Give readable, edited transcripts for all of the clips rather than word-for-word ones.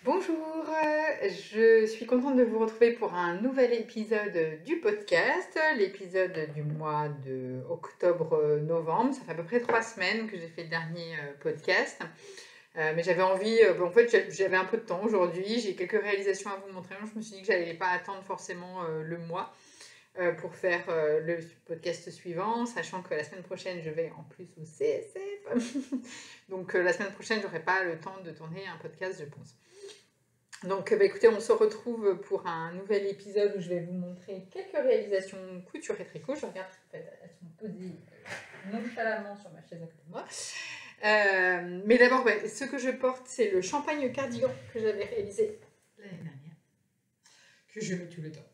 Bonjour, je suis contente de vous retrouver pour un nouvel épisode du podcast, l'épisode du mois de octobre-novembre. Ça fait à peu près 3 semaines que j'ai fait le dernier podcast. Mais j'avais envie, en fait j'avais un peu de temps aujourd'hui, j'ai quelques réalisations à vous montrer. Je me suis dit que j'allais pas attendre forcément le mois pour faire le podcast suivant, sachant que la semaine prochaine je vais en plus au CSF. Donc la semaine prochaine j'aurai pas le temps de tourner un podcast, je pense. Donc écoutez, on se retrouve pour un nouvel épisode où je vais vous montrer quelques réalisations couture et tricot. Je regarde, en fait, elles sont posées nonchalamment sur ma chaise à côté de moi. Mais d'abord, ce que je porte, c'est le champagne cardigan que j'avais réalisé l'année dernière, que je mets tout le temps.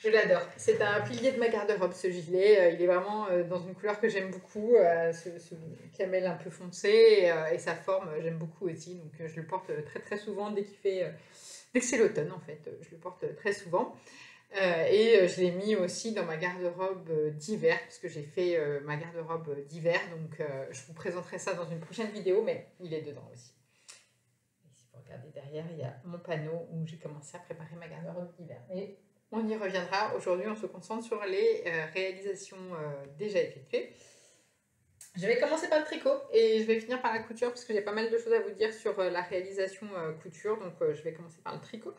Je l'adore. C'est un pilier de ma garde-robe, ce gilet. Il est vraiment dans une couleur que j'aime beaucoup, ce camel un peu foncé, et sa forme, j'aime beaucoup aussi. Donc je le porte très très souvent dès que c'est l'automne, en fait. Je le porte très souvent. Et je l'ai mis aussi dans ma garde-robe d'hiver, parce que j'ai fait ma garde-robe d'hiver. Donc je vous présenterai ça dans une prochaine vidéo, mais il est dedans aussi. Et si vous regardez derrière, il y a mon panneau où j'ai commencé à préparer ma garde-robe d'hiver. Et on y reviendra. Aujourd'hui, on se concentre sur les réalisations déjà effectuées. Je vais commencer par le tricot et je vais finir par la couture parce que j'ai pas mal de choses à vous dire sur la réalisation couture. Donc, je vais commencer par le tricot.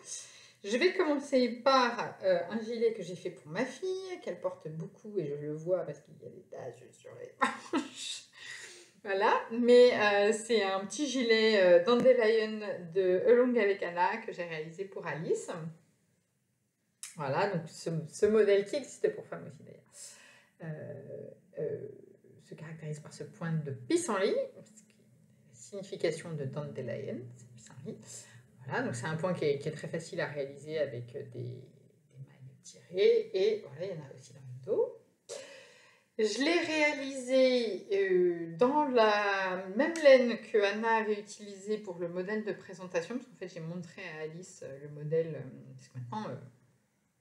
Je vais commencer par un gilet que j'ai fait pour ma fille, qu'elle porte beaucoup et je le vois parce qu'il y a des taches sur les manches. Voilà, mais c'est un petit gilet Dandelion de Along avec Anna que j'ai réalisé pour Alice. Voilà, donc ce modèle qui existe pour femmes aussi d'ailleurs, se caractérise par ce point de pissenlit, signification de Dandelion, c'est pissenlit. Voilà, donc c'est un point qui est très facile à réaliser avec des mailles tirées, et voilà, il y en a aussi dans le dos. Je l'ai réalisé dans la même laine que Anna avait utilisée pour le modèle de présentation, parce qu'en fait j'ai montré à Alice le modèle, parce que maintenant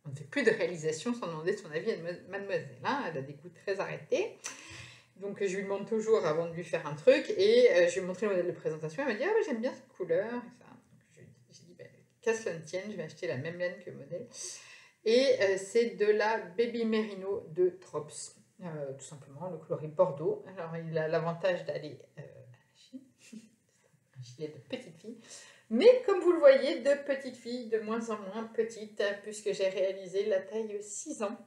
on ne fait plus de réalisation sans demander son avis à mademoiselle, hein, elle a des goûts très arrêtés. Donc je lui demande toujours avant de lui faire un truc, et je lui ai montré le modèle de présentation, elle m'a dit « Ah ouais, j'aime bien cette couleur », et ça. Donc j'ai dit qu'à cela ne tienne, je vais acheter la même laine que le modèle. Et c'est de la Baby Merino de Trops, tout simplement, le coloris Bordeaux. Alors il a l'avantage d'aller à la Chine, un gilet de petite fille. Mais comme vous le voyez, de petite fille de moins en moins petite, puisque j'ai réalisé la taille 6 ans.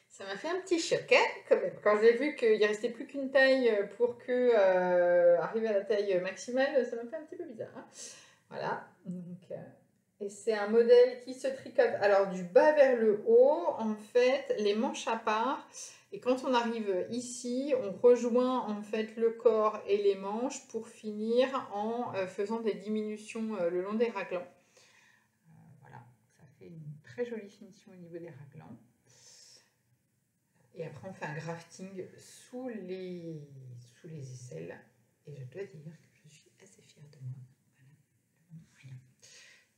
Ça m'a fait un petit choc, hein, quand même. Quand j'ai vu qu'il ne restait plus qu'une taille pour arriver à la taille maximale, ça m'a fait un petit peu bizarre. Hein. Voilà. Donc, et c'est un modèle qui se tricote. Alors, du bas vers le haut, en fait, les manches à part. Et quand on arrive ici, on rejoint en fait le corps et les manches pour finir en faisant des diminutions le long des raglan. Voilà, ça fait une très jolie finition au niveau des raglans. Et après, on fait un grafting sous les aisselles. Et je dois dire que je suis assez fière de moi. Voilà.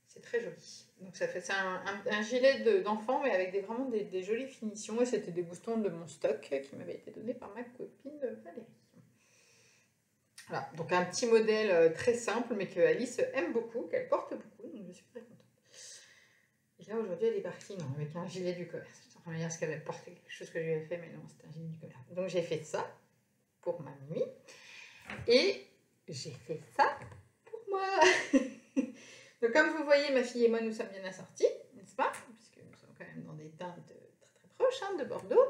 C'est très joli. Donc ça fait un gilet d'enfant, mais avec vraiment des jolies finitions. Et c'était des boutons de mon stock qui m'avait été donné par ma copine Valérie. Voilà, donc un petit modèle très simple, mais que Alice aime beaucoup, qu'elle porte beaucoup. Donc je suis très contente. Et là, aujourd'hui, elle est partie avec un gilet du commerce. Je suis en train de me dire ce qu'elle avait porté, quelque chose que je lui avais fait, mais non, c'était un gilet du commerce. Donc j'ai fait ça pour ma nuit. Et j'ai fait ça pour moi. Donc comme vous voyez, ma fille et moi, nous sommes bien assortis, n'est-ce pas? Puisque nous sommes quand même dans des teintes très très proches de Bordeaux.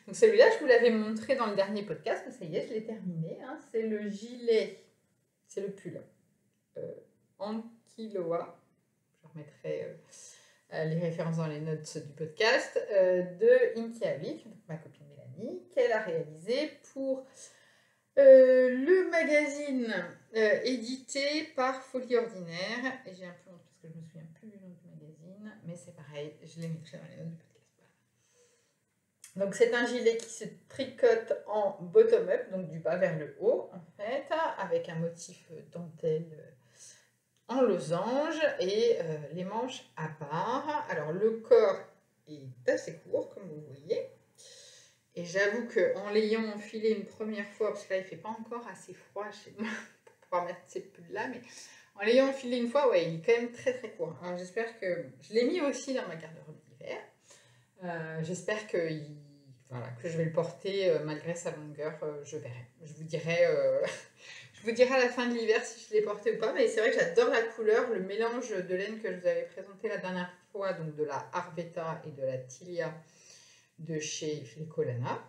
Donc celui-là, je vous l'avais montré dans le dernier podcast, mais ça y est, je l'ai terminé. Hein. C'est le gilet, c'est le pull Ankyloa. Je remettrai les références dans les notes du podcast, de Inky Havik, ma copine Mélanie, qu'elle a réalisé pour le magazine édité par Folie Ordinaire. Et j'ai un peu honte parce que je me souviens plus du nom du magazine, mais c'est pareil, je les mettrai dans les notes du podcast. Donc c'est un gilet qui se tricote en bottom-up, donc du bas vers le haut en fait, avec un motif dentelle en losange et les manches à part. Alors le corps est assez court comme vous voyez. Et j'avoue qu'en l'ayant enfilé une première fois, parce que là il ne fait pas encore assez froid chez moi pour pouvoir mettre ces pulls là, mais En l'ayant enfilé une fois, ouais, il est quand même très très court. Alors j'espère que... Je l'ai mis aussi dans ma garde-robe d'hiver. J'espère que, voilà, que je vais le porter malgré sa longueur, je verrai. Je vous dirai à la fin de l'hiver si je l'ai porté ou pas, mais c'est vrai que j'adore la couleur, le mélange de laine que je vous avais présenté la dernière fois, donc de la Arvetta et de la Tilia de chez Flecolana.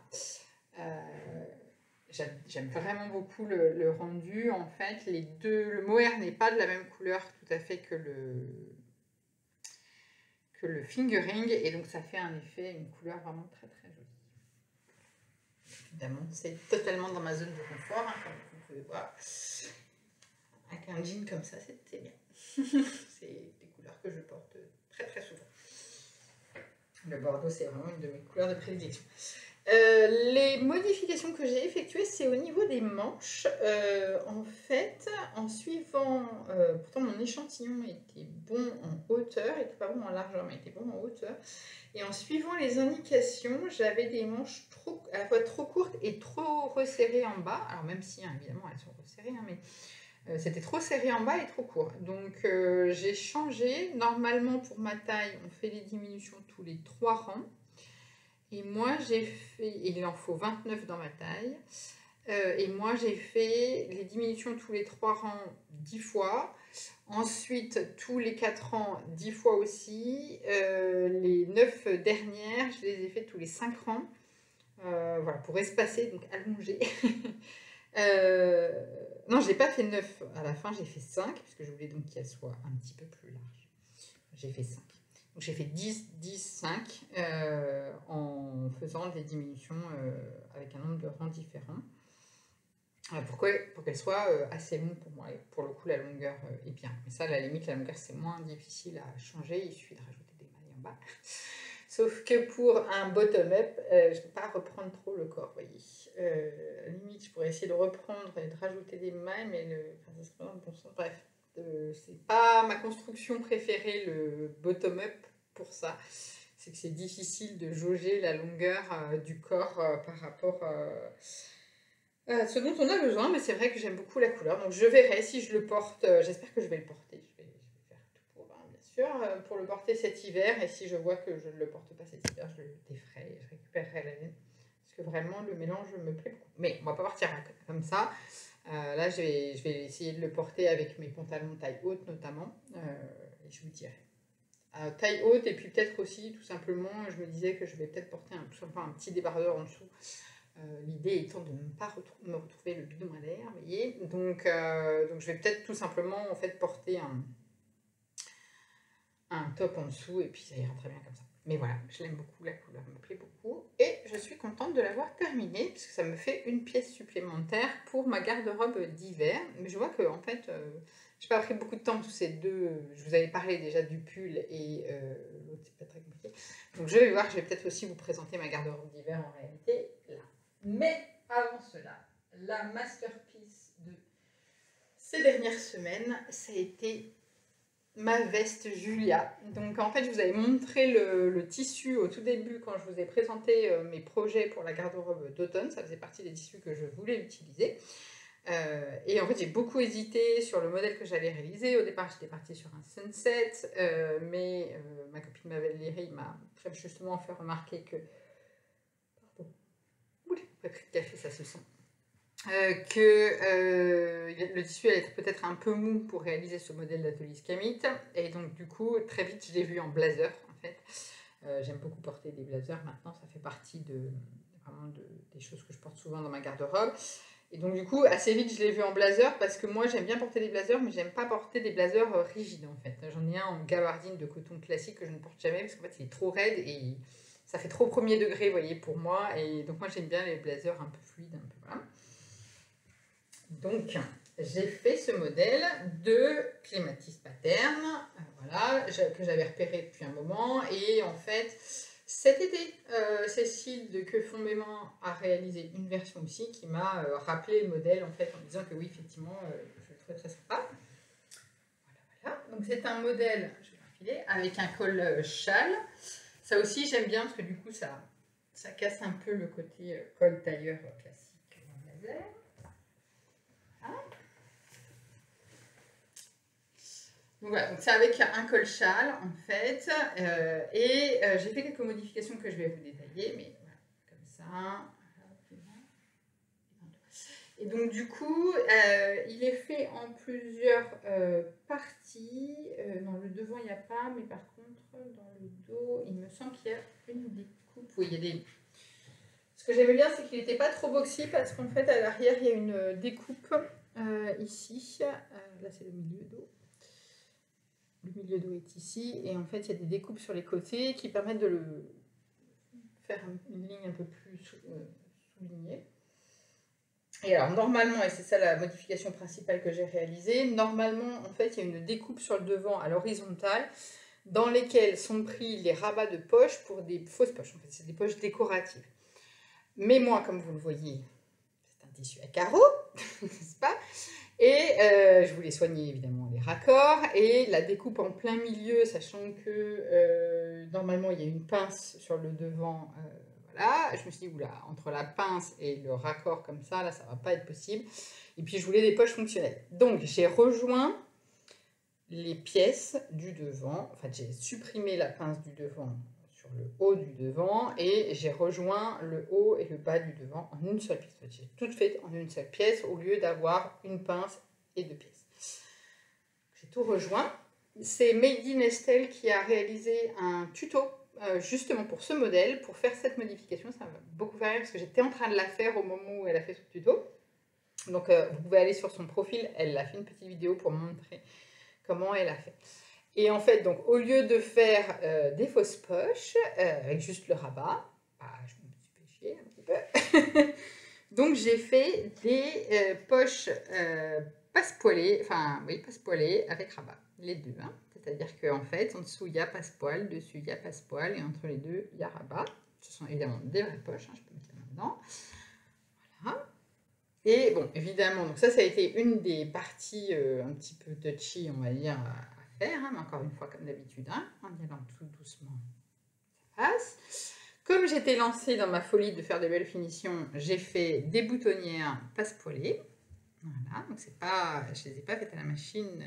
J'aime vraiment beaucoup le rendu. En fait, les deux, le mohair n'est pas de la même couleur tout à fait que le fingering, et donc ça fait un effet, une couleur vraiment très très jolie. Évidemment, c'est totalement dans ma zone de confort, hein, comme vous pouvez voir. Avec un jean comme ça, c'est bien. C'est des couleurs que je porte très très souvent. Le bordeaux, c'est vraiment une de mes couleurs de prédilection. Les modifications que j'ai effectuées, c'est au niveau des manches. En fait, en suivant, pourtant mon échantillon était bon en hauteur, il n'était pas bon en largeur, mais il était bon en hauteur. Et en suivant les indications, j'avais des manches à la fois trop courtes et trop resserrées en bas. Alors même si, hein, évidemment, elles sont resserrées, hein, mais c'était trop serré en bas et trop court. Donc j'ai changé. Normalement, pour ma taille, on fait les diminutions tous les 3 rangs. Et moi, j'ai fait, il en faut 29 dans ma taille, et moi, j'ai fait les diminutions tous les 3 rangs 10 fois. Ensuite, tous les 4 rangs 10 fois aussi. Les 9 dernières, je les ai fait tous les 5 rangs. Voilà, pour espacer, donc allonger. Non, je n'ai pas fait 9 à la fin, j'ai fait 5, parce que je voulais donc qu'elle soit un petit peu plus large. J'ai fait 5. Donc j'ai fait 10, 10, 5 en faisant des diminutions avec un nombre de rangs différents. Pour qu'elle soit assez longue pour moi. Et pour le coup, la longueur est bien. Mais ça, à la limite, la longueur, c'est moins difficile à changer. Il suffit de rajouter des mailles en bas. Sauf que pour un bottom-up, je ne peux pas reprendre trop le corps, vous voyez. À la limite, je pourrais essayer de reprendre et de rajouter des mailles, mais ça serait dans le bon sens. Bref. C'est pas ma construction préférée, le bottom-up, pour ça. C'est que c'est difficile de jauger la longueur du corps par rapport à ce dont on a besoin, mais c'est vrai que j'aime beaucoup la couleur. Donc je verrai si je le porte. J'espère que je vais le porter. Je vais faire tout pour, hein, bien sûr, pour le porter cet hiver. Et si je vois que je ne le porte pas cet hiver, je le déferai et je récupérerai la laine. Parce que vraiment, le mélange me plaît beaucoup. Mais on va pas partir comme ça. Là, je vais essayer de le porter avec mes pantalons taille haute notamment, et je vous dirai. Taille haute, et puis peut-être aussi, tout simplement, je me disais que je vais peut-être porter tout simplement un petit débardeur en dessous. L'idée étant de ne pas me retrouver le bidon à l'air, vous voyez. Donc je vais peut-être tout simplement en fait porter un top en dessous, et puis ça ira très bien comme ça. Mais voilà, je l'aime beaucoup, la couleur me plaît beaucoup, et je suis contente de l'avoir terminée, puisque ça me fait une pièce supplémentaire pour ma garde-robe d'hiver. Mais je vois que, en fait, j'ai pas pris beaucoup de temps, tous ces deux, je vous avais parlé déjà du pull, et l'autre, c'est pas très compliqué. Donc je vais voir, je vais peut-être aussi vous présenter ma garde-robe d'hiver en réalité, là. Mais avant cela, la masterpiece de ces dernières semaines, ça a été ma veste Julia. Donc en fait, je vous avais montré le tissu au tout début quand je vous ai présenté mes projets pour la garde-robe d'automne. Ça faisait partie des tissus que je voulais utiliser. Et en fait, j'ai beaucoup hésité sur le modèle que j'allais réaliser. Au départ, j'étais partie sur un sunset, mais ma copine Valérie m'a très justement fait remarquer que... Pardon. Oula, après le café, ça se sent. Le tissu allait être peut-être un peu mou pour réaliser ce modèle d'atelier Scamit, et donc du coup très vite je l'ai vu en blazer en fait. J'aime beaucoup porter des blazers maintenant, ça fait partie des choses que je porte souvent dans ma garde-robe, et donc du coup assez vite je l'ai vu en blazer, parce que moi j'aime bien porter des blazers, mais j'aime pas porter des blazers rigides en fait. J'en ai un en gabardine de coton classique que je ne porte jamais parce qu'en fait il est trop raide et ça fait trop premier degré, vous voyez, pour moi, et donc moi j'aime bien les blazers un peu fluides, un peu voilà. Donc, j'ai fait ce modèle de Clématis Pattern, voilà, que j'avais repéré depuis un moment. Et en fait, cet été, Cécile de Que font mes mains a réalisé une version aussi qui m'a rappelé le modèle en fait, en me disant que oui, effectivement, je le trouvais très sympa. Voilà. Donc, c'est un modèle, je vais l'enfiler, avec un col châle. Ça aussi, j'aime bien parce que du coup, ça casse un peu le côté col tailleur classique en blazer. Donc voilà, donc c'est avec un col-châle en fait, j'ai fait quelques modifications que je vais vous détailler, mais voilà, comme ça. Et donc du coup, il est fait en plusieurs parties. Dans le devant, il n'y a pas, mais par contre, dans le dos, il me semble qu'il y a une découpe. Oui, il y a des... Ce que j'aimais bien, c'est qu'il n'était pas trop boxy, parce qu'en fait, à l'arrière, il y a une découpe ici. Là, c'est le milieu dos. Le milieu dos est ici. Et en fait, il y a des découpes sur les côtés qui permettent de le faire une ligne un peu plus soulignée. Et alors, normalement, et c'est ça la modification principale que j'ai réalisée, normalement, en fait, il y a une découpe sur le devant à l'horizontale dans lesquelles sont pris les rabats de poche pour des fausses poches. En fait, c'est des poches décoratives. Mais moi, comme vous le voyez, c'est un tissu à carreaux, n'est-ce pas? Et je voulais soigner évidemment les raccords et la découpe en plein milieu, sachant que normalement, il y a une pince sur le devant. Voilà, je me suis dit, oula, entre la pince et le raccord comme ça, là, ça va pas être possible. Et puis, je voulais des poches fonctionnelles. Donc, j'ai rejoint les pièces du devant. En fait, j'ai supprimé la pince du devant sur le haut du devant et j'ai rejoint le haut et le bas du devant en une seule pièce. J'ai tout fait en une seule pièce au lieu d'avoir une pince et deux pièces. J'ai tout rejoint. C'est Made in Estelle qui a réalisé un tuto justement pour ce modèle, pour faire cette modification. Ça m'a beaucoup fait rire parce que j'étais en train de la faire au moment où elle a fait son tuto. Donc vous pouvez aller sur son profil, elle a fait une petite vidéo pour montrer comment elle a fait. Et en fait, donc au lieu de faire des fausses poches avec juste le rabat, je me suis fait chier un petit peu. Donc j'ai fait des poches passepoilées, passepoilées avec rabat, les deux. Hein. C'est-à-dire qu'en fait, en dessous, il y a passepoil, dessus, il y a passepoil, et entre les deux, il y a rabat. Ce sont évidemment des vraies poches, hein, je peux mettre la main dedans. Voilà. Et bon, évidemment, donc ça a été une des parties un petit peu touchy, on va dire, à faire, hein, mais encore une fois, comme d'habitude, hein, en y allant tout doucement, ça passe. Comme j'étais lancée dans ma folie de faire de belles finitions, j'ai fait des boutonnières passepoilées. Voilà, donc c'est pas, je ne les ai pas faites à la machine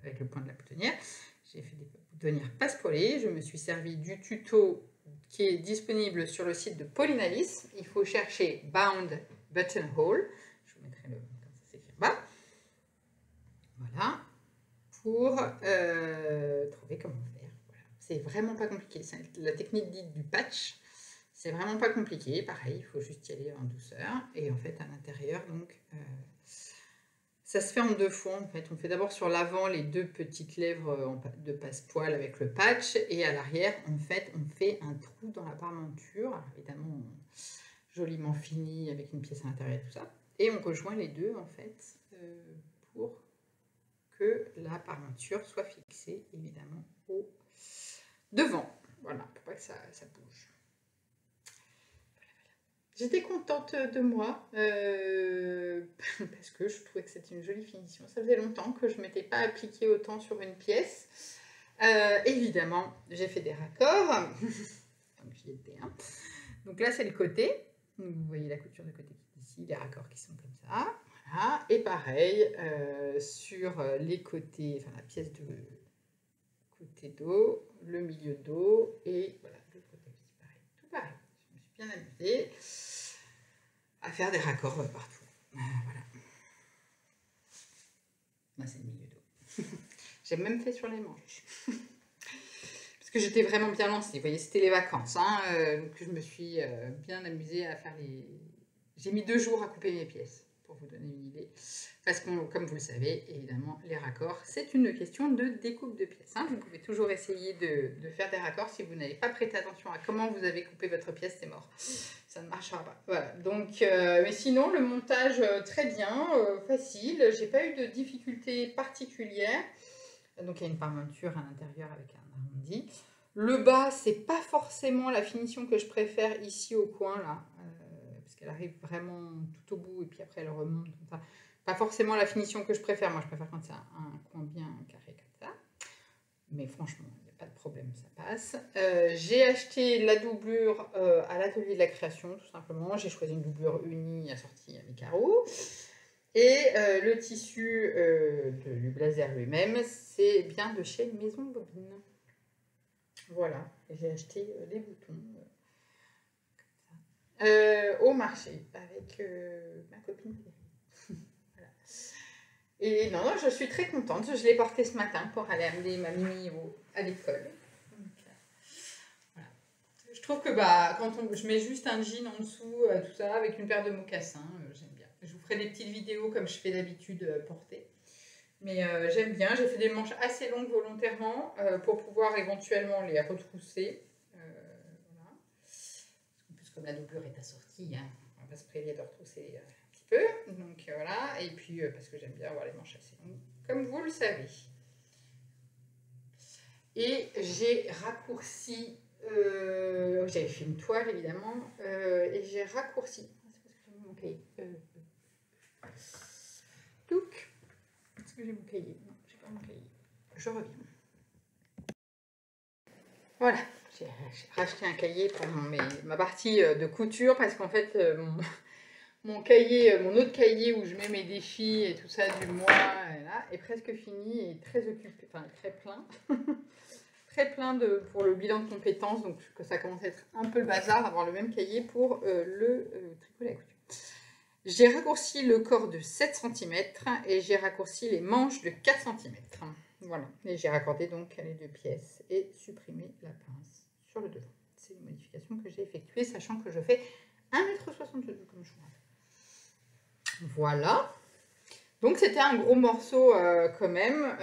avec le point de la boutonnière. J'ai fait des boutonnières passepoilées. Je me suis servi du tuto qui est disponible sur le site de Pauline Alice. Il faut chercher Bound Buttonhole. Je vous mettrai le comme ça s'écrit bas. Voilà, pour trouver comment faire. Voilà. C'est vraiment pas compliqué. C'est la technique dite du patch. C'est vraiment pas compliqué. Pareil, il faut juste y aller en douceur. Et en fait, à l'intérieur, donc, ça se fait en deux fois. En fait, on fait d'abord sur l'avant les deux petites lèvres de passepoil avec le patch, et à l'arrière, en fait, on fait un trou dans la parmenture. Alors, évidemment, joliment fini avec une pièce à l'intérieur et tout ça. Et on rejoint les deux, en fait, pour que la parmenture soit fixée, évidemment, au devant. Voilà, pour pas que ça bouge. J'étais contente de moi, parce que je trouvais que c'était une jolie finition. Ça faisait longtemps que je ne m'étais pas appliquée autant sur une pièce. Évidemment, j'ai fait des raccords. Donc j'y étais. Hein. Donc là, c'est le côté. Donc, vous voyez la couture de côté qui est ici, les raccords qui sont comme ça. Voilà. Et pareil, sur les côtés, enfin la pièce de côté dos, le milieu dos, et voilà, l'autre côté aussi, pareil. Tout pareil. Je me suis bien amusée à faire des raccords partout. Voilà. Là, c'est le milieu dos. J'ai même fait sur les manches. Parce que j'étais vraiment bien lancée. Vous voyez, c'était les vacances. Hein, donc je me suis bien amusée à faire les... J'ai mis 2 jours à couper mes pièces, pour vous donner une idée. Parce que, comme vous le savez, évidemment, les raccords, c'est une question de découpe de pièces. Hein. Vous pouvez toujours essayer de faire des raccords. Si vous n'avez pas prêté attention à comment vous avez coupé votre pièce, c'est mort. Ça ne marchera pas. Voilà. Donc, mais sinon, le montage, très bien, facile. J'ai pas eu de difficultés particulières. Donc, il y a une parmenture à l'intérieur avec un arrondi. Le bas, c'est pas forcément la finition que je préfère ici au coin, là. Parce qu'elle arrive vraiment tout au bout et puis après elle remonte comme ça. Pas forcément la finition que je préfère. Moi, je préfère quand c'est un coin bien carré comme ça. Mais franchement, il n'y a pas de problème, ça passe. J'ai acheté la doublure à l'atelier de la création, tout simplement. J'ai choisi une doublure unie assortie à mes carreaux. Et le tissu du blazer lui-même, c'est bien de chez Maison Bobine. Voilà, j'ai acheté les boutons au marché avec ma copine. Voilà. Et non, je suis très contente. Je l'ai porté ce matin pour aller amener ma Mimi à l'école. Voilà. Je trouve que quand je mets juste un jean en dessous, tout ça, avec une paire de mocassins, j'aime bien. Je vous ferai des petites vidéos comme je fais d'habitude porter. Mais j'aime bien, j'ai fait des manches assez longues volontairement pour pouvoir éventuellement les retrousser. Voilà. En plus, comme la doublure est assortie, hein, on va se prévenir de retrousser un petit peu. Donc voilà, et puis parce que j'aime bien avoir les manches assez longues, comme vous le savez. Et j'ai raccourci, j'avais fait une toile évidemment, et j'ai raccourci. C'est parce que j'ai mis mon cahier. Touc. Est-ce que j'ai mon cahier? Non, j'ai pas mon cahier. Je reviens. Voilà, j'ai racheté un cahier pour ma partie de couture parce qu'en fait, mon cahier, mon autre cahier où je mets mes défis et tout ça du mois là, est presque fini et très occupé, enfin très plein. Très plein pour le bilan de compétences, donc que ça commence à être un peu le bazar d'avoir le même cahier pour le tricot et la couture. J'ai raccourci le corps de 7 cm et j'ai raccourci les manches de 4 cm. Voilà, et j'ai raccordé donc les deux pièces et supprimé la pince sur le devant. C'est une modification que j'ai effectuée, sachant que je fais 1,62 m comme je vois. Voilà. Donc c'était un gros morceau quand même,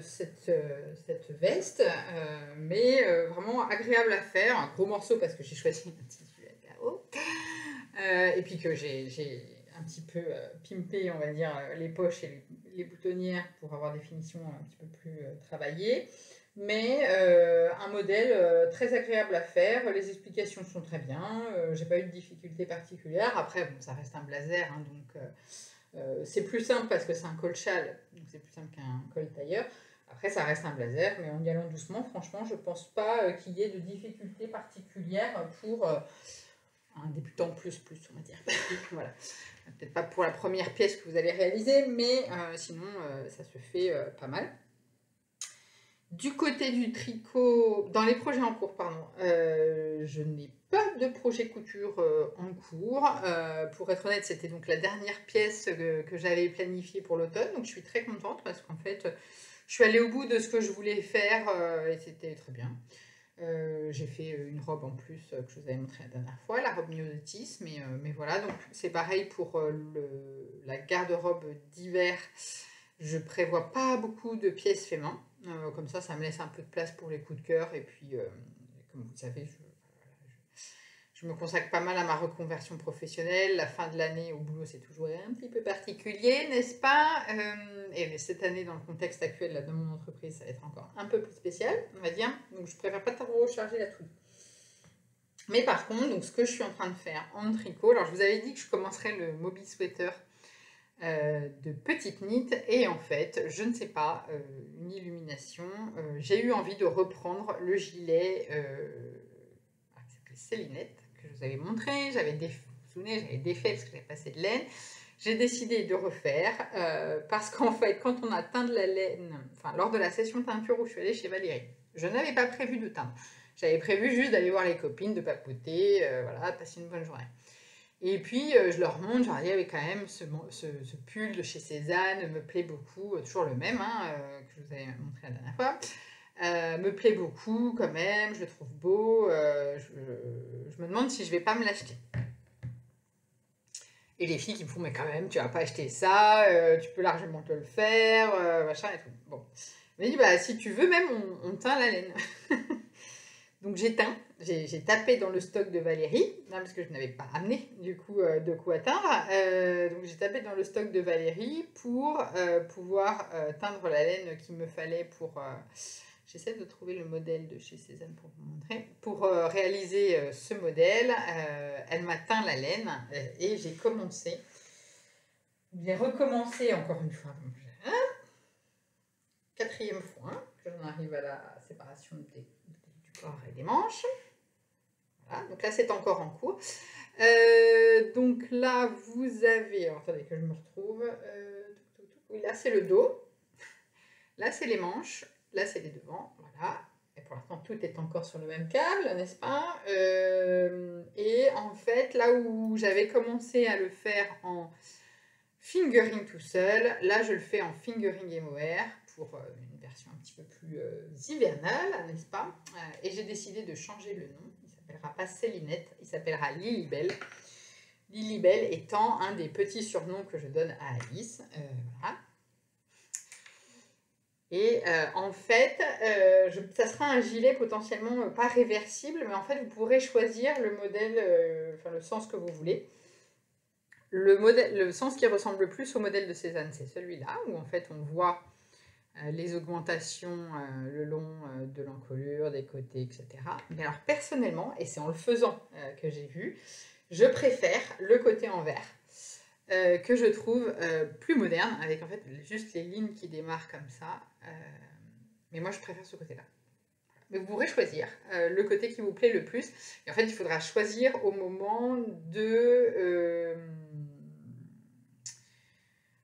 cette veste, mais vraiment agréable à faire. Un gros morceau parce que j'ai choisi un tissu à carreaux. Et puis que j'ai un petit peu pimpé, on va dire, les poches et les boutonnières pour avoir des finitions un petit peu plus travaillées. Mais un modèle très agréable à faire. Les explications sont très bien. J'ai pas eu de difficultés particulières. Après, bon, ça reste un blazer, hein, donc c'est plus simple parce que c'est un col châle, donc c'est plus simple qu'un col tailleur. Après, ça reste un blazer, mais en y allant doucement, franchement, je pense pas qu'il y ait de difficultés particulières pour un débutant plus, on va dire. Voilà. Peut-être pas pour la première pièce que vous allez réaliser, mais sinon, ça se fait pas mal. Du côté du tricot, dans les projets en cours, pardon, je n'ai pas de projet couture en cours. Pour être honnête, c'était donc la dernière pièce que j'avais planifiée pour l'automne, donc je suis très contente parce qu'en fait, je suis allée au bout de ce que je voulais faire et c'était très bien. J'ai fait une robe en plus que je vous avais montré la dernière fois, la robe myosotis, mais voilà, donc c'est pareil pour la garde-robe d'hiver. Je prévois pas beaucoup de pièces fait main, comme ça me laisse un peu de place pour les coups de cœur, et puis comme vous le savez, je me consacre pas mal à ma reconversion professionnelle. La fin de l'année au boulot, c'est toujours un petit peu particulier, n'est-ce pas? Et cette année, dans le contexte actuel là, de mon entreprise, ça va être encore un peu plus spécial, on va dire. Donc, je préfère pas trop recharger la trouille. Mais par contre, donc, ce que je suis en train de faire en tricot, alors je vous avais dit que je commencerais le Moby Sweater de Petite Knit, et en fait, je ne sais pas, une illumination, j'ai eu envie de reprendre le gilet qui s'appelait Célinette, que je vous avais montré. Vous vous souvenez, j'avais défait parce que j'avais passé de laine. J'ai décidé de refaire parce qu'en fait, quand on a teint de la laine, enfin lors de la session teinture où je suis allée chez Valérie, je n'avais pas prévu de teindre. J'avais prévu juste d'aller voir les copines, de papoter, voilà, de passer une bonne journée. Et puis je leur montre, je leur dis, quand même, ce pull de chez Cézanne me plaît beaucoup, toujours le même hein, que je vous avais montré la dernière fois. Me plaît beaucoup quand même, je le trouve beau, je me demande si je vais pas me l'acheter. Et les filles qui me font, mais quand même, tu vas pas acheter ça, tu peux largement te le faire, machin et tout. Bon, je me dis, bah si tu veux même, on teint la laine. Donc j'ai teint, j'ai tapé dans le stock de Valérie, parce que je n'avais pas amené du coup de quoi teindre. Donc j'ai tapé dans le stock de Valérie pour pouvoir teindre la laine qu'il me fallait pour... J'essaie de trouver le modèle de chez Cézanne pour vous montrer. Pour réaliser ce modèle, elle m'a teint la laine et j'ai commencé. J'ai recommencé encore une fois. Quatrième fois que j'en arrive à la séparation du corps et des manches. Voilà, donc là c'est encore en cours. Donc là, vous avez... Alors, attendez que je me retrouve. Oui, là, c'est le dos. Là, c'est les manches. Là, c'est les devants. Voilà. Et pour l'instant, tout est encore sur le même câble, n'est-ce pas? Et en fait, là où j'avais commencé à le faire en fingering tout seul, là, je le fais en fingering MOR pour une version un petit peu plus hivernale, n'est-ce pas? Et j'ai décidé de changer le nom. Il ne s'appellera pas Célinette, il s'appellera Lilibelle. Lilibelle étant un des petits surnoms que je donne à Alice. Voilà. Et en fait, ça sera un gilet potentiellement pas réversible, mais en fait, vous pourrez choisir le modèle, enfin le sens que vous voulez. Le sens qui ressemble le plus au modèle de Cézanne, c'est celui-là, où en fait, on voit les augmentations le long de l'encolure, des côtés, etc. Mais alors, personnellement, et c'est en le faisant que j'ai vu, je préfère le côté en vert. Que je trouve plus moderne, avec en fait juste les lignes qui démarrent comme ça. Mais moi, je préfère ce côté-là. Mais vous pourrez choisir le côté qui vous plaît le plus. Et en fait, il faudra choisir au moment de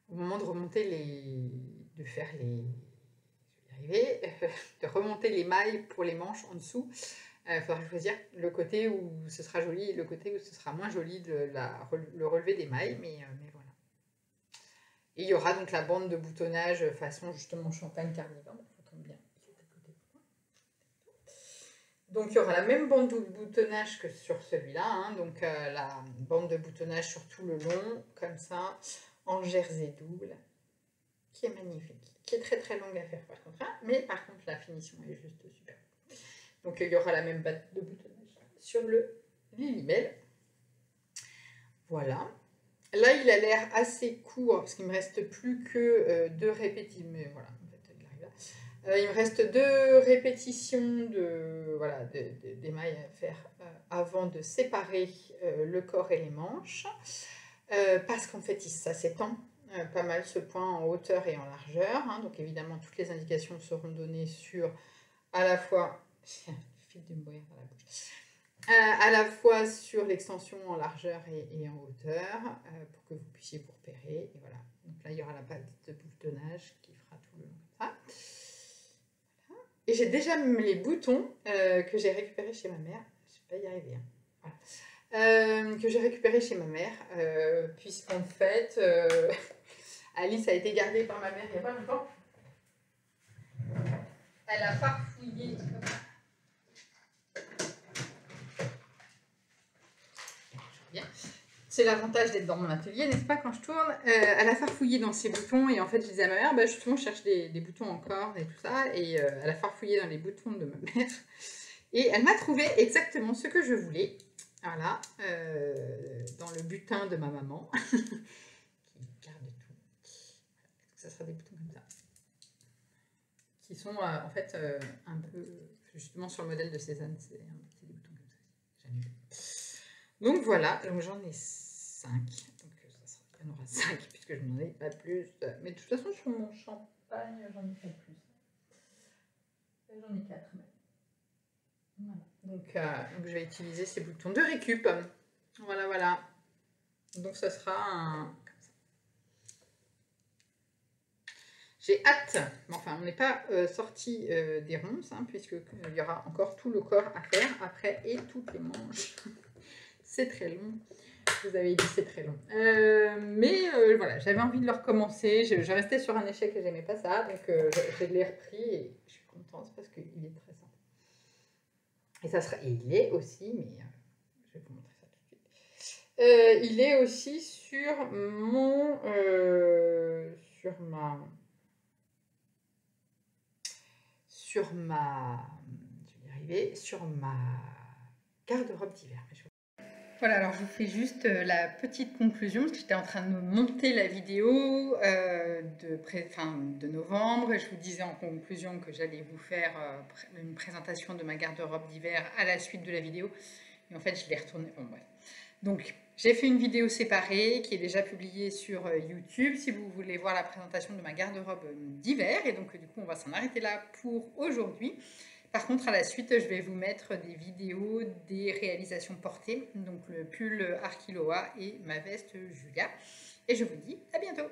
remonter les... de faire les... Je vais y arriver. De remonter les mailles pour les manches en dessous. Il faudra choisir le côté où ce sera joli et le côté où ce sera moins joli de le relevé des mailles, mais voilà. Et il y aura donc la bande de boutonnage façon justement champagne carnivore. Ça tombe bien. Donc il y aura la même bande de boutonnage que sur celui-là, hein, donc la bande de boutonnage sur tout le long, comme ça, en jersey double, qui est magnifique, qui est très très longue à faire par contre, hein, mais par contre la finition est juste super. Donc il y aura la même bande de boutonnage sur le Lilibelle. Voilà. Là, il a l'air assez court, parce qu'il ne me reste plus que 2 répétitions. Mais voilà, en fait, il arrive là. Il me reste 2 répétitions voilà, des mailles à faire avant de séparer le corps et les manches. Parce qu'en fait, ça s'étend pas mal ce point en hauteur et en largeur. Hein, donc évidemment, toutes les indications seront données sur à la fois... J'ai un fil de moire dans la bouche. À la fois sur l'extension en largeur et en hauteur, pour que vous puissiez vous repérer. Et voilà. Donc là, il y aura la patte de boutonnage qui fera tout le long comme ça. Voilà. Et j'ai déjà les boutons que j'ai récupérés chez ma mère. Je ne vais pas y arriver. Hein. Voilà. Que j'ai récupérés chez ma mère, puisqu'en fait, Alice a été gardée par ma mère il n'y a pas longtemps. Elle a farfouillé. C'est l'avantage d'être dans mon atelier, n'est-ce pas, quand je tourne. Elle a farfouillé dans ses boutons et en fait, je disais à ma mère, bah, justement, je cherche des boutons en corde et tout ça. Et elle a farfouillé dans les boutons de ma mère. Et elle m'a trouvé exactement ce que je voulais. Voilà, dans le butin de ma maman, qui garde tout. Ça sera des boutons comme ça. Qui sont en fait un peu, justement, sur le modèle de Cézanne. C'est des boutons comme ça. J'aime bien. Donc voilà, donc j'en ai 5. Donc il y en aura 5 puisque je n'en ai pas plus. Mais de toute façon, sur mon champagne, j'en ai pas plus. J'en ai 4 même. Voilà. Donc je vais utiliser ces boutons de récup. Voilà, voilà. Donc ça sera un... comme ça. J'ai hâte. Enfin, on n'est pas sorti des ronces, hein, puisqu'il y aura encore tout le corps à faire après et toutes les manches. C'est très long. Vous avez dit c'est très long. Mais voilà, j'avais envie de le recommencer. Je restais sur un échec et j'aimais pas ça. Donc je l'ai repris et je suis contente parce qu'il est très sympa. Et ça sera, et il est aussi, mais je vais vous montrer ça tout de suite. Il est aussi sur mon... sur ma... Je vais y arriver. Sur ma garde-robe d'hiver. Voilà, alors je vous fais juste la petite conclusion, parce que j'étais en train de monter la vidéo de novembre, et je vous disais en conclusion que j'allais vous faire une présentation de ma garde-robe d'hiver à la suite de la vidéo, et en fait je l'ai retournée, bon bref. Donc j'ai fait une vidéo séparée qui est déjà publiée sur YouTube, si vous voulez voir la présentation de ma garde-robe d'hiver, et donc du coup on va s'en arrêter là pour aujourd'hui. Par contre, à la suite, je vais vous mettre des vidéos des réalisations portées, donc le pull Arkiloa et ma veste Julia. Et je vous dis à bientôt!